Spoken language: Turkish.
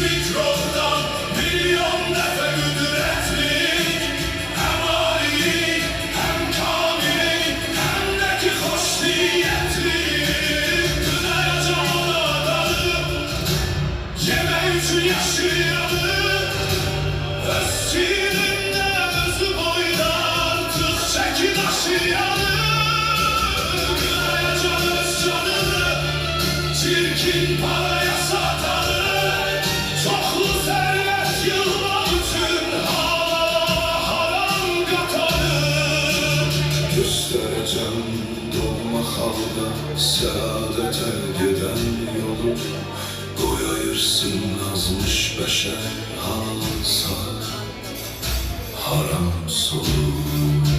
mikroptan milyon defa güdretlik. Hem Ali, hem Kamil, hem de ki hoş niyetli. Kınayacağım adamı, yeme üçün yaşayanı. Öz şiirinde özü boyda artık çeki taşıyanı. Kınayacağım öz canını, çirkin paraya satanı. Çoklu servet yılmak için hala haram katanı. Göstereceğim doğma halda saadete giden yolu. Koy ayırsın azmış beşer halsa haram solu.